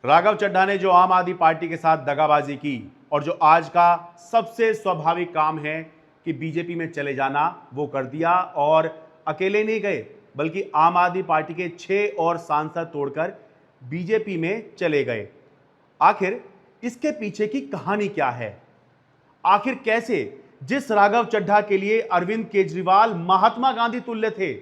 राघव चड्ढा ने जो आम आदमी पार्टी के साथ दगाबाजी की और जो आज का सबसे स्वाभाविक काम है कि बीजेपी में चले जाना, वो कर दिया। और अकेले नहीं गए बल्कि आम आदमी पार्टी के 6 और सांसद तोड़कर बीजेपी में चले गए। आखिर इसके पीछे की कहानी क्या है? आखिर कैसे जिस राघव चड्ढा के लिए अरविंद केजरीवाल महात्मा गांधी तुल्य थे,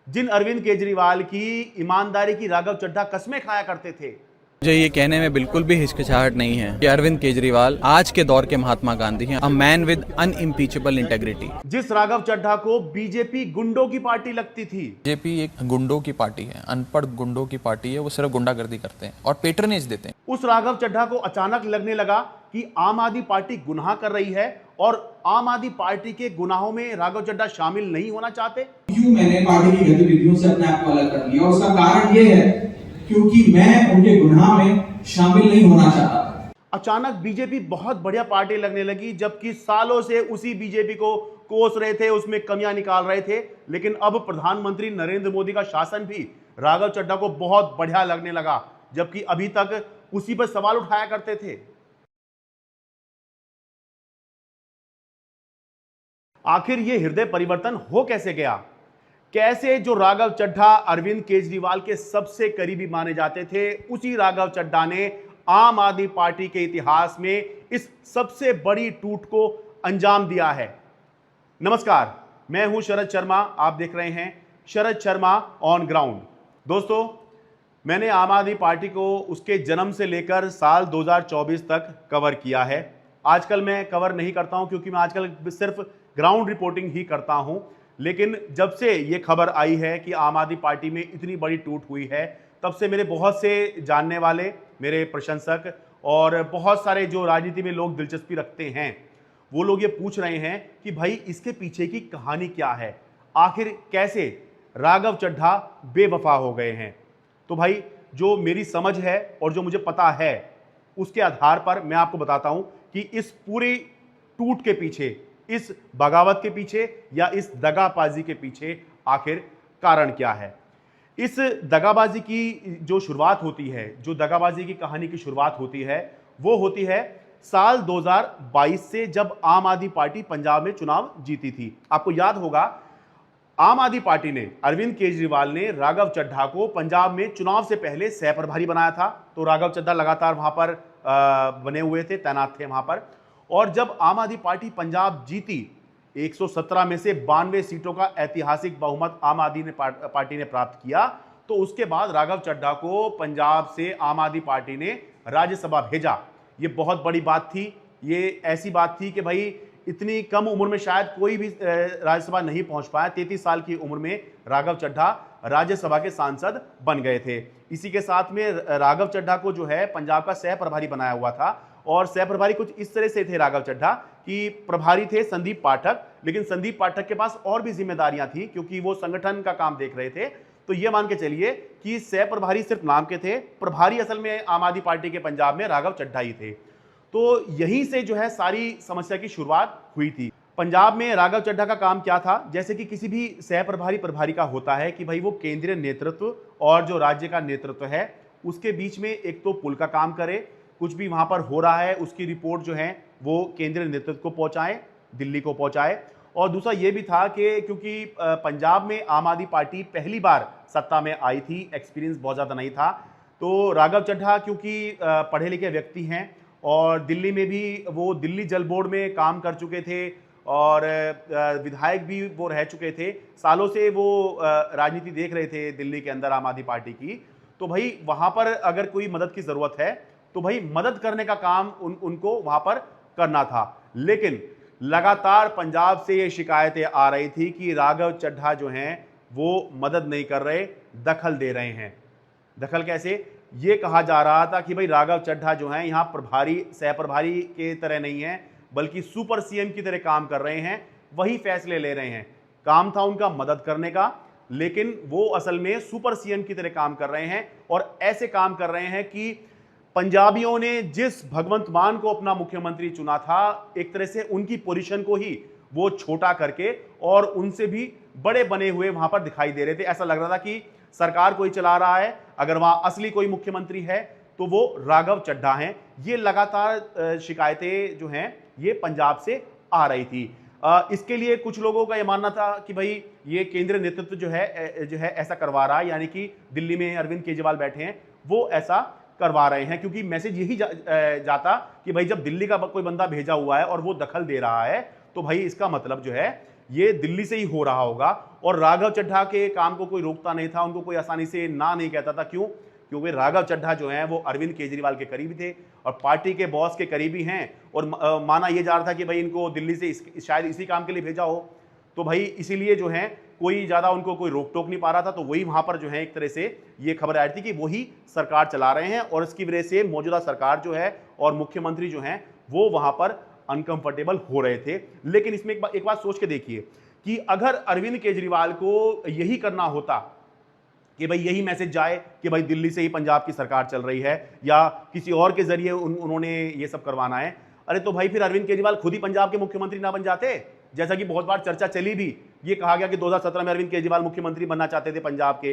जिन अरविंद केजरीवाल की ईमानदारी की राघव चड्ढा कस्में खाया करते थे, मुझे ये कहने में बिल्कुल भी हिचकिचाहट नहीं है कि अरविंद केजरीवाल आज के दौर के महात्मा गांधी हैं, अ मैन विद अनइम्पीचेबल इंटेग्रिटी। जिस राघव चड्ढा को बीजेपी गुंडों की पार्टी लगती थी। बीजेपी एक गुंडों की पार्टी है, अनपढ़ गुंडों की पार्टी है। वो सिर्फ गुंडागर्दी करते हैं और पेट्रनेज देते हैं। उस राघव चड्ढा को अचानक लगने लगा कि आम आदमी पार्टी गुनाह कर रही है और आम आदमी पार्टी के गुनाहों में राघव चड्ढा शामिल नहीं होना चाहते। क्यों मैंने पार्टी की गतिविधियों से अपने आप को अलग कर लिया? उसका कारण ये है क्योंकि मैं उनके गुनाह में शामिल नहीं होना चाहता। अचानक बीजेपी बहुत बढ़िया पार्टी लगने लगी, जबकि सालों से उसी बीजेपी को कोस रहे थे, उसमें कमियां निकाल रहे थे। लेकिन अब प्रधानमंत्री नरेंद्र मोदी का शासन भी राघव चड्ढा को बहुत बढ़िया लगने लगा, जबकि अभी तक उसी पर सवाल उठाया करते थे। आखिर यह हृदय परिवर्तन हो कैसे गया? कैसे जो राघव चड्ढा अरविंद केजरीवाल के सबसे करीबी माने जाते थे, उसी राघव चड्ढा ने आम आदमी पार्टी के इतिहास में इस सबसे बड़ी टूट को अंजाम दिया है। नमस्कार, मैं हूं शरद शर्मा। आप देख रहे हैं शरद शर्मा ऑन ग्राउंड। दोस्तों, मैंने आम आदमी पार्टी को उसके जन्म से लेकर साल 2024 तक कवर किया है। आजकल मैं कवर नहीं करता हूं क्योंकि मैं आजकल सिर्फ ग्राउंड रिपोर्टिंग ही करता हूं। लेकिन जब से ये खबर आई है कि आम आदमी पार्टी में इतनी बड़ी टूट हुई है, तब से मेरे बहुत से जानने वाले, मेरे प्रशंसक और बहुत सारे जो राजनीति में लोग दिलचस्पी रखते हैं, वो लोग ये पूछ रहे हैं कि भाई इसके पीछे की कहानी क्या है? आखिर कैसे राघव चड्ढा बेवफा हो गए हैं? तो भाई, जो मेरी समझ है और जो मुझे पता है, उसके आधार पर मैं आपको बताता हूं कि इस पूरी टूट के पीछे, इस बगावत के पीछे या इस दगाबाजी के पीछे आखिर कारण क्या है। इस दगाबाजी की जो शुरुआत होती है, जो दगाबाजी की कहानी की शुरुआत होती है, वो होती है साल 2022 से, जब आम आदमी पार्टी पंजाब में चुनाव जीती थी। आपको याद होगा, आम आदमी पार्टी ने, अरविंद केजरीवाल ने राघव चड्ढा को पंजाब में चुनाव से पहले सह प्रभारी बनाया था। तो राघव चड्ढा लगातार वहां पर बने हुए थे, तैनात थे वहां पर। और जब आम आदमी पार्टी पंजाब जीती, 117 में से 92 सीटों का ऐतिहासिक बहुमत आम आदमी पार्टी ने प्राप्त किया, तो उसके बाद राघव चड्ढा को पंजाब से आम आदमी पार्टी ने राज्यसभा भेजा। ये बहुत बड़ी बात थी। ये ऐसी बात थी कि भाई इतनी कम उम्र में शायद कोई भी राज्यसभा नहीं पहुंच पाया। 33 साल की उम्र में राघव चड्ढा राज्यसभा के सांसद बन गए थे। इसी के साथ में राघव चड्ढा को जो है पंजाब का सह प्रभारी बनाया हुआ था। और सह प्रभारी कुछ इस तरह से थे राघव चड्ढा कि प्रभारी थे संदीप पाठक, लेकिन संदीप पाठक के पास और भी जिम्मेदारियां थी क्योंकि वो संगठन का काम देख रहे थे। तो ये मान के चलिए कि सह प्रभारी सिर्फ नाम के थे, प्रभारी असल में आम आदमी पार्टी के पंजाब में राघव चड्ढा ही थे। तो यहीं से जो है सारी समस्या की शुरुआत हुई थी। पंजाब में राघव चड्ढा का काम क्या था? जैसे कि किसी भी सह प्रभारी का होता है कि भाई वो केंद्रीय नेतृत्व और जो राज्य का नेतृत्व है, उसके बीच में एक तो पुल का काम करे। कुछ भी वहां पर हो रहा है, उसकी रिपोर्ट जो है वो केंद्रीय नेतृत्व को पहुंचाए, दिल्ली को पहुंचाए। और दूसरा ये भी था कि क्योंकि पंजाब में आम आदमी पार्टी पहली बार सत्ता में आई थी, एक्सपीरियंस बहुत ज़्यादा नहीं था। तो राघव चड्ढा क्योंकि पढ़े लिखे व्यक्ति हैं और दिल्ली में भी वो दिल्ली जल बोर्ड में काम कर चुके थे और विधायक भी वो रह चुके थे, सालों से वो राजनीति देख रहे थे दिल्ली के अंदर आम आदमी पार्टी की। तो भाई वहाँ पर अगर कोई मदद की ज़रूरत है तो भाई मदद करने का काम उनको वहां पर करना था। लेकिन लगातार पंजाब से ये शिकायतें आ रही थी कि राघव चड्ढा जो हैं वो मदद नहीं कर रहे, दखल दे रहे हैं। दखल कैसे? ये कहा जा रहा था कि भाई राघव चड्ढा जो हैं यहाँ प्रभारी, सह प्रभारी के तरह नहीं है, बल्कि सुपर सीएम की तरह काम कर रहे हैं, वही फैसले ले रहे हैं। काम था उनका मदद करने का, लेकिन वो असल में सुपर सीएम की तरह काम कर रहे हैं। और ऐसे काम कर रहे हैं कि पंजाबियों ने जिस भगवंत मान को अपना मुख्यमंत्री चुना था, एक तरह से उनकी पोजीशन को ही वो छोटा करके और उनसे भी बड़े बने हुए वहां पर दिखाई दे रहे थे। ऐसा लग रहा था कि सरकार कोई चला रहा है, अगर वहां असली कोई मुख्यमंत्री है तो वो राघव चड्ढा हैं। ये लगातार शिकायतें जो हैं ये पंजाब से आ रही थी। इसके लिए कुछ लोगों का ये मानना था कि भाई ये केंद्रीय नेतृत्व जो है ऐसा करवा रहा है, यानी कि दिल्ली में अरविंद केजरीवाल बैठे हैं वो ऐसा करवा रहे हैं, क्योंकि मैसेज यही जाता कि भाई जब दिल्ली का कोई बंदा भेजा हुआ है और वो दखल दे रहा है तो भाई इसका मतलब जो है ये दिल्ली से ही हो रहा होगा। और राघव चड्ढा के काम को कोई रोकता नहीं था, उनको कोई आसानी से ना नहीं कहता था। क्यों? क्योंकि राघव चड्ढा जो हैं वो अरविंद केजरीवाल के करीबी थे और पार्टी के बॉस के करीबी हैं, और माना यह जा रहा था कि भाई इनको दिल्ली से शायद इसी काम के लिए भेजा हो, तो भाई इसीलिए जो है कोई ज़्यादा उनको कोई रोक टोक नहीं पा रहा था। तो वही वहाँ पर जो है एक तरह से ये खबर आ रही थी कि वही सरकार चला रहे हैं, और इसकी वजह से मौजूदा सरकार जो है और मुख्यमंत्री जो हैं वो वहाँ पर अनकंफर्टेबल हो रहे थे। लेकिन इसमें एक बात सोच के देखिए कि अगर अरविंद केजरीवाल को यही करना होता कि भाई यही मैसेज जाए कि भाई दिल्ली से ही पंजाब की सरकार चल रही है या किसी और के जरिए उन्होंने ये सब करवाना है, अरे तो भाई फिर अरविंद केजरीवाल खुद ही पंजाब के मुख्यमंत्री ना बन जाते। जैसा कि बहुत बार चर्चा चली भी, ये कहा गया कि 2017 में अरविंद केजरीवाल मुख्यमंत्री बनना चाहते थे पंजाब के,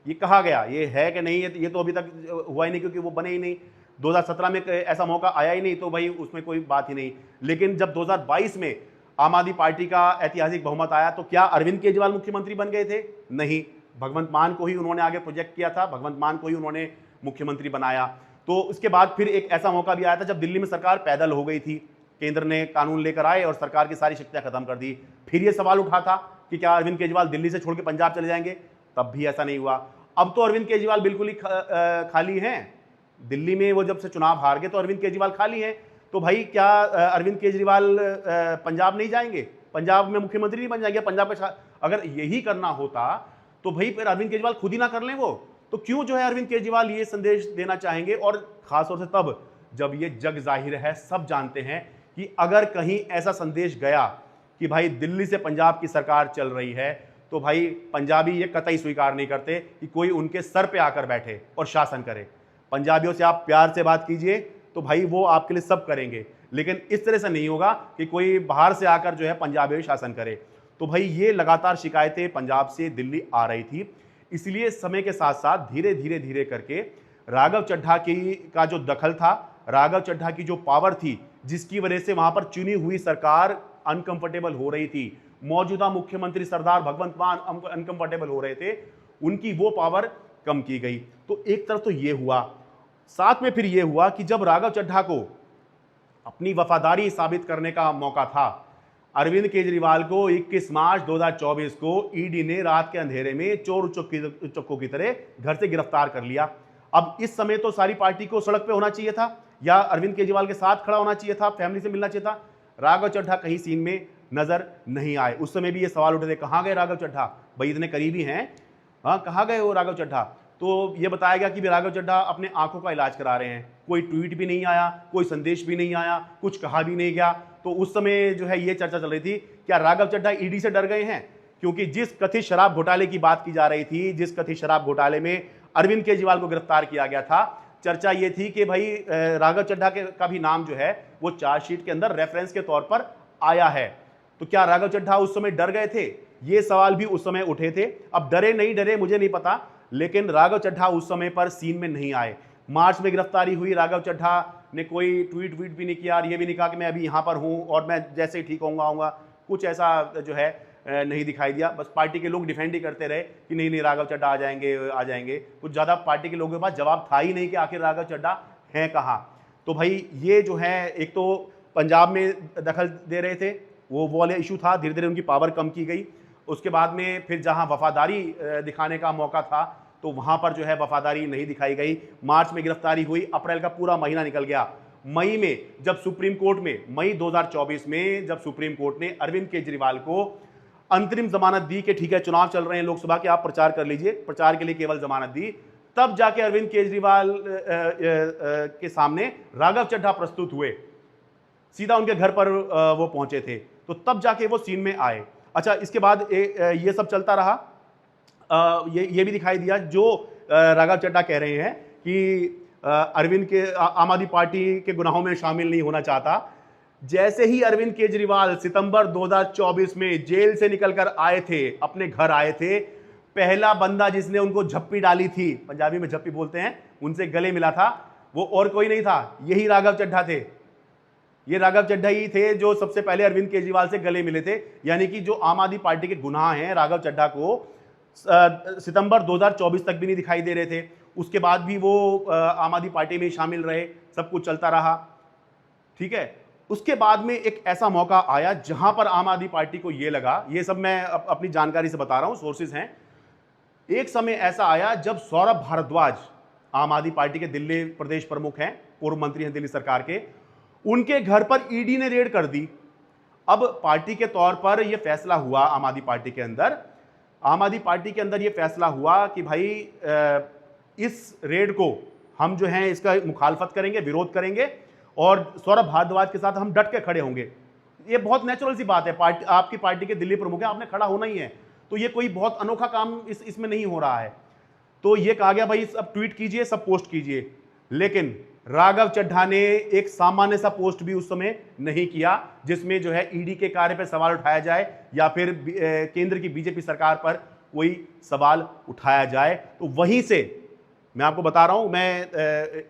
ये कहा गया, ये है कि नहीं ये तो अभी तक हुआ ही नहीं, क्योंकि वो बने ही नहीं। 2017 में ऐसा मौका आया ही नहीं, तो भाई उसमें कोई बात ही नहीं। लेकिन जब 2022 में आम आदमी पार्टी का ऐतिहासिक बहुमत आया तो क्या अरविंद केजरीवाल मुख्यमंत्री बन गए थे? नहीं, भगवंत मान को ही उन्होंने आगे प्रोजेक्ट किया था, भगवंत मान को ही उन्होंने मुख्यमंत्री बनाया। तो उसके बाद फिर एक ऐसा मौका भी आया था जब दिल्ली में सरकार पैदल हो गई थी, केंद्र ने कानून लेकर आए और सरकार की सारी शक्तियां खत्म कर दी। फिर ये सवाल उठा था कि क्या अरविंद केजरीवाल दिल्ली से छोड़ के पंजाब चले जाएंगे, तब भी ऐसा नहीं हुआ। अब तो अरविंद केजरीवाल बिल्कुल ही खाली हैं। दिल्ली में वो जब से चुनाव हार गए तो अरविंद केजरीवाल खाली हैं। तो भाई क्या अरविंद केजरीवाल पंजाब नहीं जाएंगे, पंजाब में मुख्यमंत्री नहीं बन जाएंगे? पंजाब का अगर यही करना होता तो भाई फिर अरविंद केजरीवाल खुद ही ना कर लें वो। तो क्यों जो है अरविंद केजरीवाल ये संदेश देना चाहेंगे? और खासतौर से तब जब ये जग जाहिर है, सब जानते हैं कि अगर कहीं ऐसा संदेश गया कि भाई दिल्ली से पंजाब की सरकार चल रही है, तो भाई पंजाबी ये कतई स्वीकार नहीं करते कि कोई उनके सर पे आकर बैठे और शासन करे। पंजाबियों से आप प्यार से बात कीजिए तो भाई वो आपके लिए सब करेंगे, लेकिन इस तरह से नहीं होगा कि कोई बाहर से आकर जो है पंजाबी शासन करे। तो भाई ये लगातार शिकायतें पंजाब से दिल्ली आ रही थी। इसलिए समय के साथ साथ धीरे धीरे करके राघव चड्ढा का जो दखल था, राघव चड्ढा की जो पावर थी, जिसकी वजह से वहां पर चुनी हुई सरकार अनकंफर्टेबल हो रही थी, मौजूदा मुख्यमंत्री सरदार भगवंत मान अनकंफर्टेबल हो रहे थे, उनकी वो पावर कम की गई। तो एक तरफ तो ये हुआ, साथ में फिर ये हुआ कि जब राघव चड्ढा को अपनी वफादारी साबित करने का मौका था, अरविंद केजरीवाल को 21 मार्च 2024 को ईडी ने रात के अंधेरे में चोर उचक्कों की तरह घर से गिरफ्तार कर लिया। अब इस समय तो सारी पार्टी को सड़क पे होना चाहिए था या अरविंद केजरीवाल के साथ खड़ा होना चाहिए था, फैमिली से मिलना चाहिए था। राघव चड्ढा कहीं सीन में नजर नहीं आए। उस समय भी ये सवाल उठे थे, कहाँ गए राघव चड्ढा, भाई इतने करीबी हैं, हाँ कहाँ गए वो राघव चड्ढा? तो ये बताया गया कि राघव चड्ढा अपने आंखों का इलाज करा रहे हैं। कोई ट्वीट भी नहीं आया, कोई संदेश भी नहीं आया, कुछ कहा भी नहीं गया। तो उस समय जो है ये चर्चा चल रही थी, क्या राघव चड्ढा ईडी से डर गए हैं? क्योंकि जिस कथित शराब घोटाले की बात की जा रही थी, जिस कथित शराब घोटाले में अरविंद केजरीवाल को गिरफ्तार किया गया था, चर्चा ये थी कि भाई राघव चड्ढा का भी नाम जो है वो चार्जशीट के अंदर रेफरेंस के तौर पर आया है। तो क्या राघव चड्ढा उस समय डर गए थे? ये सवाल भी उस समय उठे थे। अब डरे नहीं डरे मुझे नहीं पता, लेकिन राघव चड्ढा उस समय पर सीन में नहीं आए। मार्च में गिरफ्तारी हुई, राघव चड्ढा ने कोई ट्वीट भी नहीं किया और ये भी नहीं कहा कि मैं अभी यहाँ पर हूँ और मैं जैसे ही ठीक होऊंगा आऊँगा, कुछ ऐसा जो है नहीं दिखाई दिया। बस पार्टी के लोग डिफेंड ही करते रहे कि नहीं राघव चड्ढा आ जाएंगे। कुछ ज़्यादा पार्टी के लोगों के पास जवाब था ही नहीं कि आखिर राघव चड्ढा हैं कहाँ। तो भाई ये जो है, एक तो पंजाब में दखल दे रहे थे, वो वाला इशू था, धीरे धीरे उनकी पावर कम की गई। उसके बाद में फिर जहाँ वफादारी दिखाने का मौका था तो वहाँ पर जो है वफादारी नहीं दिखाई गई। मार्च में गिरफ्तारी हुई, अप्रैल का पूरा महीना निकल गया। मई में जब सुप्रीम कोर्ट में, मई 2024 में जब सुप्रीम कोर्ट ने अरविंद केजरीवाल को अंतरिम जमानत दी कि ठीक है चुनाव चल रहे हैं लोकसभा के, आप प्रचार कर लीजिए, प्रचार के लिए केवल जमानत दी, तब जाके अरविंद केजरीवाल के सामने राघव चड्ढा प्रस्तुत हुए, सीधा उनके घर पर वो पहुंचे थे, तो तब जाके वो सीन में आए। अच्छा, इसके बाद ये सब चलता रहा। ये भी दिखाई दिया जो राघव चड्ढा कह रहे हैं कि अरविंद के आम आदमी पार्टी के गुनाहों में शामिल नहीं होना चाहता। जैसे ही अरविंद केजरीवाल सितंबर 2024 में जेल से निकलकर आए थे, अपने घर आए थे, पहला बंदा जिसने उनको झप्पी डाली थी, पंजाबी में झप्पी बोलते हैं, उनसे गले मिला था, वो और कोई नहीं था, यही राघव चड्ढा थे। ये राघव चड्ढा ही थे जो सबसे पहले अरविंद केजरीवाल से गले मिले थे। यानी कि जो आम आदमी पार्टी के गुनाह हैं, राघव चड्ढा को सितंबर 2024 तक भी नहीं दिखाई दे रहे थे। उसके बाद भी वो आम आदमी पार्टी में शामिल रहे, सब कुछ चलता रहा, ठीक है। उसके बाद में एक ऐसा मौका आया जहां पर आम आदमी पार्टी को ये लगा, ये सब मैं अपनी जानकारी से बता रहा हूं, सोर्सेज हैं। एक समय ऐसा आया जब सौरभ भारद्वाज, आम आदमी पार्टी के दिल्ली प्रदेश प्रमुख हैं, पूर्व मंत्री हैं दिल्ली सरकार के, उनके घर पर ईडी ने रेड कर दी। अब पार्टी के तौर पर यह फैसला हुआ, आम आदमी पार्टी के अंदर यह फैसला हुआ कि भाई इस रेड को हम जो है इसका मुखालफत करेंगे, विरोध करेंगे और सौरभ भारद्वाज के साथ हम डट के खड़े होंगे। ये बहुत नेचुरल सी बात है, आपकी पार्टी के दिल्ली प्रमुख है, आपने खड़ा होना ही है। तो ये कोई बहुत अनोखा काम इसमें नहीं हो रहा है। तो ये कहा गया भाई सब ट्वीट कीजिए, सब पोस्ट कीजिए। लेकिन राघव चड्ढा ने एक सामान्य सा पोस्ट भी उस समय नहीं किया जिसमें जो है ईडी के कार्य पर सवाल उठाया जाए या फिर केंद्र की बीजेपी सरकार पर कोई सवाल उठाया जाए। तो वहीं से मैं आपको बता रहा हूं,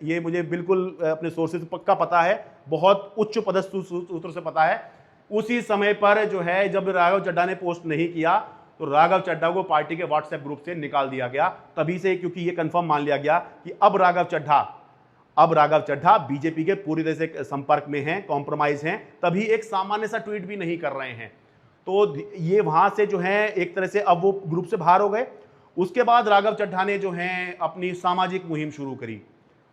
ये मुझे बिल्कुल अपने सोर्सेज पक्का पता है, बहुत उच्च पदस्थ सूत्रों से पता है। उसी समय पर जो है जब राघव चड्ढा ने पोस्ट नहीं किया तो राघव चड्ढा को पार्टी के व्हाट्सएप ग्रुप से निकाल दिया गया। तभी से, क्योंकि ये कंफर्म मान लिया गया कि अब राघव चड्ढा बीजेपी के पूरी तरह से संपर्क में हैं, कॉम्प्रोमाइज हैं, तभी एक सामान्य सा ट्वीट भी नहीं कर रहे हैं। तो ये वहां से जो है एक तरह से अब वो ग्रुप से बाहर हो गए। उसके बाद राघव चड्ढा ने जो है अपनी सामाजिक मुहिम शुरू करी,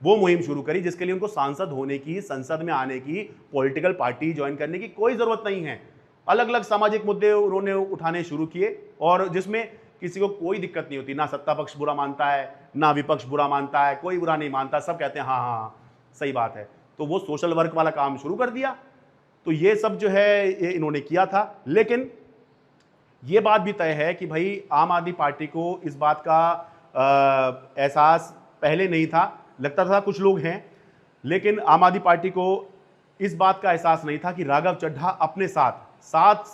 वो मुहिम शुरू करी जिसके लिए उनको सांसद होने की, संसद में आने की, पॉलिटिकल पार्टी ज्वाइन करने की कोई जरूरत नहीं है। अलग अलग सामाजिक मुद्दे उन्होंने उठाने शुरू किए और जिसमें किसी को कोई दिक्कत नहीं होती, ना सत्ता पक्ष बुरा मानता है, ना विपक्ष बुरा मानता है, कोई बुरा नहीं मानता, सब कहते हैं हाँ हाँ सही बात है। तो वो सोशल वर्क वाला काम शुरू कर दिया। तो ये सब जो है ये इन्होंने किया था। लेकिन ये बात भी तय है कि भाई आम आदमी पार्टी को इस बात का एहसास पहले नहीं था, लगता था कुछ लोग हैं, लेकिन आम आदमी पार्टी को इस बात का एहसास नहीं था कि राघव चड्ढा अपने साथ 7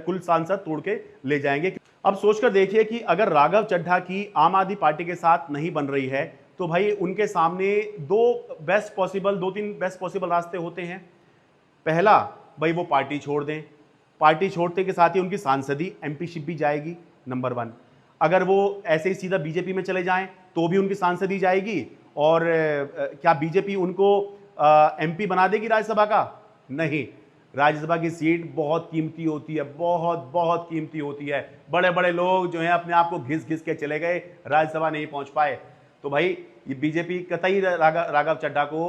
कुल सांसद तोड़ के ले जाएंगे। अब सोचकर देखिए कि अगर राघव चड्ढा की आम आदमी पार्टी के साथ नहीं बन रही है तो भाई उनके सामने 2-3 बेस्ट पॉसिबल रास्ते होते हैं। पहला, भाई वो पार्टी छोड़ दें, पार्टी छोड़ने के साथ ही उनकी सांसदी एमपीशिप भी जाएगी, नंबर 1। अगर वो ऐसे ही सीधा बीजेपी में चले जाएं तो भी उनकी सांसदी जाएगी। और क्या बीजेपी उनको एमपी बना देगी राज्यसभा का? नहीं, राज्यसभा की सीट बहुत कीमती होती है, बहुत बहुत कीमती होती है। बड़े बड़े लोग जो हैं अपने आप को घिस घिस के चले गए, राज्यसभा नहीं पहुंच पाए। तो भाई ये बीजेपी कतई राघव चड्ढा को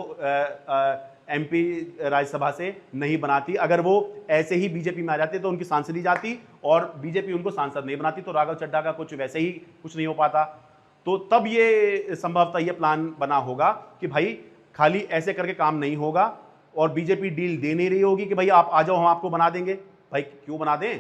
एमपी राज्यसभा से नहीं बनाती। अगर वो ऐसे ही बीजेपी में आ जाते तो उनकी सांसदी जाती और बीजेपी उनको सांसद नहीं बनाती तो राघव चड्ढा का कुछ वैसे ही कुछ नहीं हो पाता। तो तब ये संभवतः ये प्लान बना होगा कि भाई खाली ऐसे करके काम नहीं होगा और बीजेपी डील दे नहीं रही होगी कि भाई आप आ जाओ, हम आपको बना देंगे। भाई क्यों बना दें,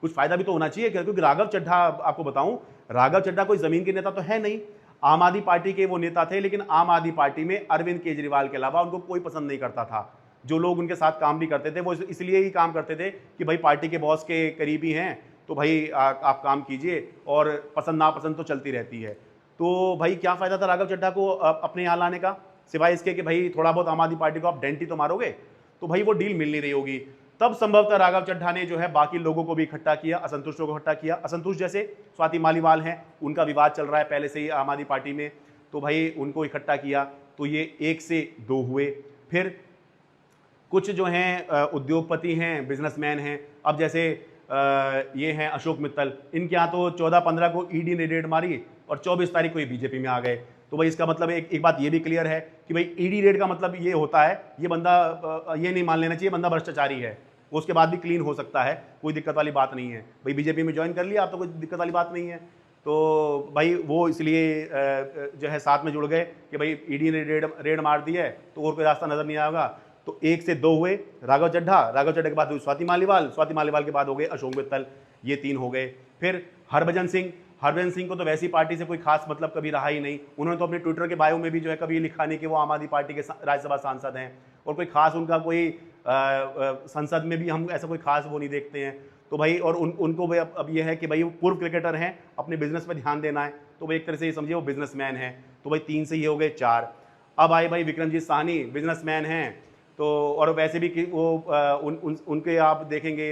कुछ फायदा भी तो होना चाहिए। क्योंकि राघव चड्ढा, आपको बताऊं, राघव चड्ढा कोई जमीन के नेता तो है नहीं, आम आदमी पार्टी के वो नेता थे, लेकिन आम आदमी पार्टी में अरविंद केजरीवाल के अलावा उनको कोई पसंद नहीं करता था। जो लोग उनके साथ काम भी करते थे वो इसलिए ही काम करते थे कि भाई पार्टी के बॉस के करीबी हैं तो भाई आप काम कीजिए, और पसंद नापसंद तो चलती रहती है। तो भाई क्या फायदा था राघव चड्ढा को अपने यहाँ लाने का, सिवाय इसके कि भाई थोड़ा बहुत आम आदमी पार्टी को आप डेंटी तो मारोगे। तो भाई वो डील मिल नहीं रही होगी। तब संभवतः राघव चड्ढा ने जो है बाकी लोगों को भी इकट्ठा किया, असंतुष्टों को इकट्ठा किया। असंतुष्ट जैसे स्वाति मालीवाल हैं, उनका विवाद चल रहा है पहले से ही आम आदमी पार्टी में, तो भाई उनको इकट्ठा किया। तो ये 1 से 2 हुए। फिर कुछ जो हैं उद्योगपति हैं, बिजनेसमैन हैं, अब जैसे ये हैं अशोक मित्तल, इनके यहाँ तो 14-15 को ईडी ने रेड मारी और 24 तारीख को ये बीजेपी में आ गए। तो भाई इसका मतलब एक बात ये भी क्लियर है कि भाई ईडी रेड का मतलब ये होता है, ये बंदा ये नहीं मान लेना चाहिए बंदा भ्रष्टाचारी है, वो उसके बाद भी क्लीन हो सकता है, कोई दिक्कत वाली बात नहीं है। भाई बीजेपी में ज्वाइन कर लिया आप तो कोई दिक्कत वाली बात नहीं है। तो भाई वो इसलिए जो है साथ में जुड़ गए कि भाई ईडी ने रेड मार दी है तो और कोई रास्ता नजर नहीं आएगा। तो 1 से 2 हुए राघव चड्ढा के बाद हुई स्वाति मालीवाल के बाद हो गए अशोक मित्तल, ये 3 हो गए। फिर हरभजन सिंह को तो वैसी पार्टी से कोई खास मतलब कभी रहा ही नहीं। उन्होंने तो अपने ट्विटर के बायो में भी जो है कभी लिखा नहीं कि वो आम आदमी पार्टी के राज्यसभा सांसद हैं, और कोई खास उनका कोई संसद में भी हम ऐसा कोई खास वो नहीं देखते हैं। तो भाई और उनको भी अब ये है कि भाई वो पूर्व क्रिकेटर हैं, अपने बिजनेस पर ध्यान देना है, तो भाई एक तरह से ये समझिए वो बिजनेसमैन हैं। तो भाई 3 से ये हो गए 4। अब आए भाई विक्रमजीत साहनी, बिजनेसमैन हैं, तो और वैसे भी कि वो उनके आप देखेंगे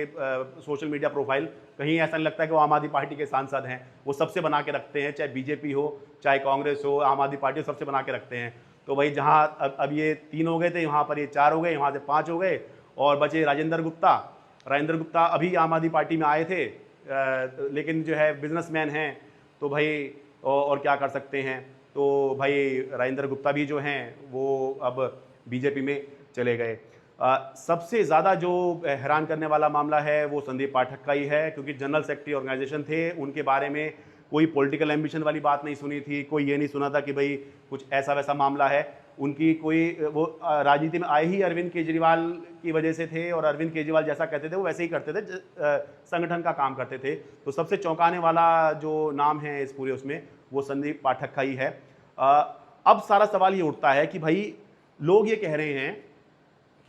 सोशल मीडिया प्रोफाइल, कहीं ऐसा नहीं लगता है कि वो आम आदमी पार्टी के सांसद हैं। वो सबसे बना के रखते हैं, चाहे बीजेपी हो चाहे कांग्रेस हो, आम आदमी पार्टी सबसे बना के रखते हैं। तो भाई जहाँ अब ये 3 हो गए थे, वहाँ पर ये 4 हो गए, वहाँ से 5 हो गए, और बचे राजेंद्र गुप्ता अभी आम आदमी पार्टी में आए थे, लेकिन जो है बिजनेसमैन हैं, तो भाई और क्या कर सकते हैं। तो भाई राजेंद्र गुप्ता भी जो हैं वो अब बीजेपी में चले गए। सबसे ज़्यादा जो हैरान करने वाला मामला है वो संदीप पाठक का ही है, क्योंकि जनरल सेक्रेटरी ऑर्गेनाइजेशन थे, उनके बारे में कोई पॉलिटिकल एम्बिशन वाली बात नहीं सुनी थी, कोई ये नहीं सुना था कि भाई कुछ ऐसा वैसा मामला है। उनकी कोई वो राजनीति में आए ही अरविंद केजरीवाल की वजह से थे, और अरविंद केजरीवाल जैसा कहते थे वो वैसे ही करते थे, संगठन का काम करते थे। तो सबसे चौंकाने वाला जो नाम है इस पूरे उसमें वो संदीप पाठक का ही है। अब सारा सवाल ये उठता है कि भाई लोग ये कह रहे हैं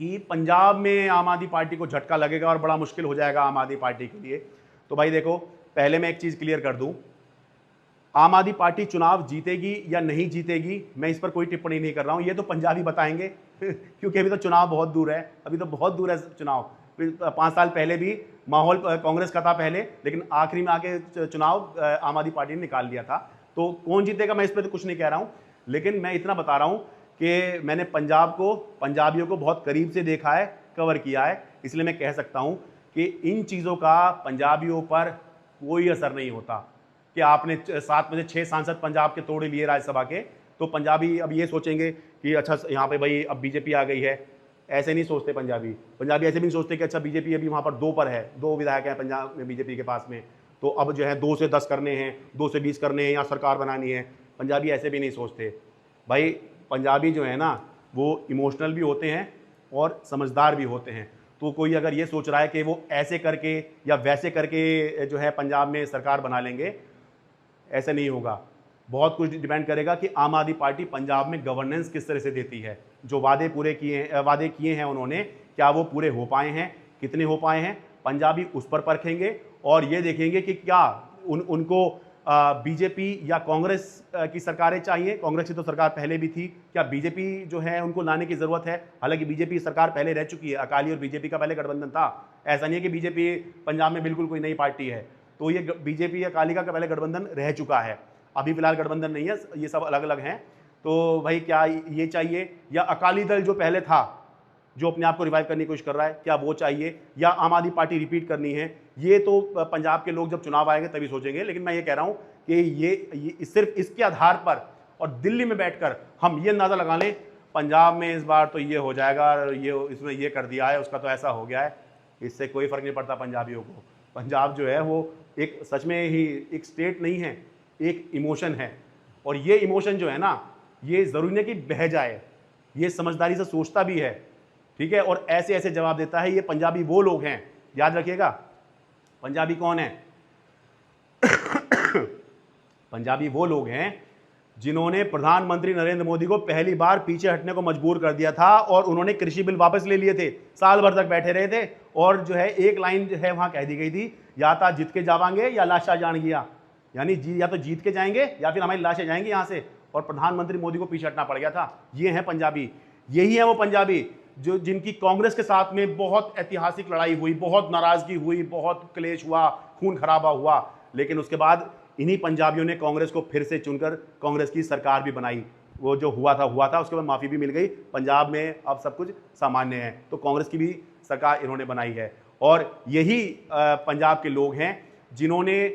कि पंजाब में आम आदमी पार्टी को झटका लगेगा और बड़ा मुश्किल हो जाएगा आम आदमी पार्टी के लिए। तो भाई देखो, पहले मैं एक चीज़ क्लियर कर दूं, आम आदमी पार्टी चुनाव जीतेगी या नहीं जीतेगी मैं इस पर कोई टिप्पणी नहीं कर रहा हूं, ये तो पंजाबी बताएंगे क्योंकि अभी तो चुनाव बहुत दूर है, अभी तो बहुत दूर है चुनाव। 5 साल पहले भी माहौल कांग्रेस का था पहले, लेकिन आखिरी में आके चुनाव आम आदमी पार्टी ने निकाल लिया था। तो कौन जीतेगा मैं इस पर तो कुछ नहीं कह रहा हूं, लेकिन मैं इतना बता रहा हूं कि मैंने पंजाब को, पंजाबियों को बहुत करीब से देखा है, कवर किया है, इसलिए मैं कह सकता हूं कि इन चीज़ों का पंजाबियों पर कोई असर नहीं होता। कि आपने 7 में से 6 सांसद पंजाब के तोड़ लिए राज्यसभा के, तो पंजाबी अब ये सोचेंगे कि अच्छा यहाँ पे भाई अब बीजेपी आ गई है, ऐसे नहीं सोचते पंजाबी ऐसे भी नहीं सोचते कि अच्छा बीजेपी अभी वहाँ पर 2 पर है, 2 विधायक हैं पंजाब में बीजेपी के पास में, तो अब जो है 2 से 10 करने हैं, 2 से 20 करने हैं, या सरकार बनानी है। पंजाबी ऐसे भी नहीं सोचते भाई। पंजाबी जो है ना वो इमोशनल भी होते हैं और समझदार भी होते हैं। तो कोई अगर ये सोच रहा है कि वो ऐसे करके या वैसे करके जो है पंजाब में सरकार बना लेंगे, ऐसे नहीं होगा। बहुत कुछ डिपेंड करेगा कि आम आदमी पार्टी पंजाब में गवर्नेंस किस तरह से देती है। जो वादे किए हैं उन्होंने, क्या वो पूरे हो पाए हैं, कितने हो पाए हैं, पंजाबी उस पर परखेंगे और ये देखेंगे कि क्या उनको बीजेपी या कांग्रेस की सरकारें चाहिए। कांग्रेस की तो सरकार पहले भी थी, क्या बीजेपी जो है उनको लाने की ज़रूरत है? हालांकि बीजेपी सरकार पहले रह चुकी है, अकाली और बीजेपी का पहले गठबंधन था। ऐसा नहीं है कि बीजेपी पंजाब में बिल्कुल कोई नई पार्टी है, तो ये बीजेपी अकाली का पहले गठबंधन रह चुका है, अभी फिलहाल गठबंधन नहीं है, ये सब अलग अलग हैं। तो भाई क्या ये चाहिए, या अकाली दल जो पहले था जो अपने आप को रिवाइव करने की कोशिश कर रहा है, क्या वो चाहिए, या आम आदमी पार्टी रिपीट करनी है? ये तो पंजाब के लोग जब चुनाव आएंगे तभी सोचेंगे। लेकिन मैं ये कह रहा हूं कि ये सिर्फ इसके आधार पर और दिल्ली में बैठकर हम ये अंदाज़ा लगा लें पंजाब में इस बार तो ये हो जाएगा, ये इसमें ये कर दिया है, उसका तो ऐसा हो गया है, इससे कोई फ़र्क नहीं पड़ता पंजाबियों को। पंजाब जो है वो एक सच में ही एक स्टेट नहीं है, एक इमोशन है, और ये इमोशन जो है ना, ये ज़रूरी नहीं कि बह जाए, ये समझदारी से सोचता भी है, ठीक है, और ऐसे ऐसे जवाब देता है। ये पंजाबी वो लोग हैं, याद रखिएगा, पंजाबी कौन है? पंजाबी वो लोग हैं जिन्होंने प्रधानमंत्री नरेंद्र मोदी को पहली बार पीछे हटने को मजबूर कर दिया था, और उन्होंने कृषि बिल वापस ले लिए थे, साल भर तक बैठे रहे थे, और जो है एक लाइन जो है वहां कह दी गई थी, या तो जीत के जावांगे या लाशा जान गया, यानी या तो जीत के जाएंगे या फिर हमारी लाशें जाएंगी यहां से, और प्रधानमंत्री मोदी को पीछे हटना पड़ गया था। ये है पंजाबी, यही है वो पंजाबी जो जिनकी कांग्रेस के साथ में बहुत ऐतिहासिक लड़ाई हुई, बहुत नाराजगी हुई, बहुत क्लेश हुआ, खून खराबा हुआ, लेकिन उसके बाद इन्हीं पंजाबियों ने कांग्रेस को फिर से चुनकर कांग्रेस की सरकार भी बनाई। वो जो हुआ था, उसके बाद माफ़ी भी मिल गई, पंजाब में अब सब कुछ सामान्य है, तो कांग्रेस की भी सरकार इन्होंने बनाई है। और यही पंजाब के लोग हैं जिन्होंने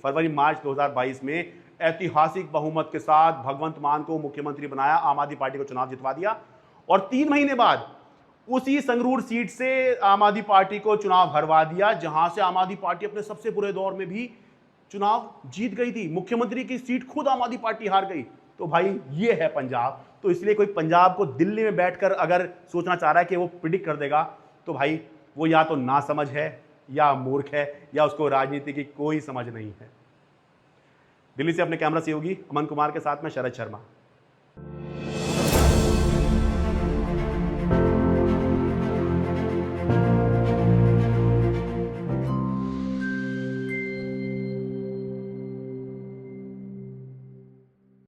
फरवरी मार्च 2022 में ऐतिहासिक बहुमत के साथ भगवंत मान को मुख्यमंत्री बनाया, आम आदमी पार्टी को चुनाव जितवा दिया, और 3 महीने बाद उसी संगरूर सीट से आम आदमी पार्टी को चुनाव हरवा दिया, जहां से आम आदमी पार्टी अपने सबसे बुरे दौर में भी चुनाव जीत गई थी। मुख्यमंत्री की सीट खुद आम आदमी पार्टी हार गई। तो भाई ये है पंजाब। तो इसलिए कोई पंजाब को दिल्ली में बैठकर अगर सोचना चाह रहा है कि वो प्रिडिक्ट कर देगा, तो भाई वो या तो नासमझ है, या मूर्ख है, या उसको राजनीति की कोई समझ नहीं है। दिल्ली से अपने कैमरा सहयोगी अमन कुमार के साथ में शरद शर्मा।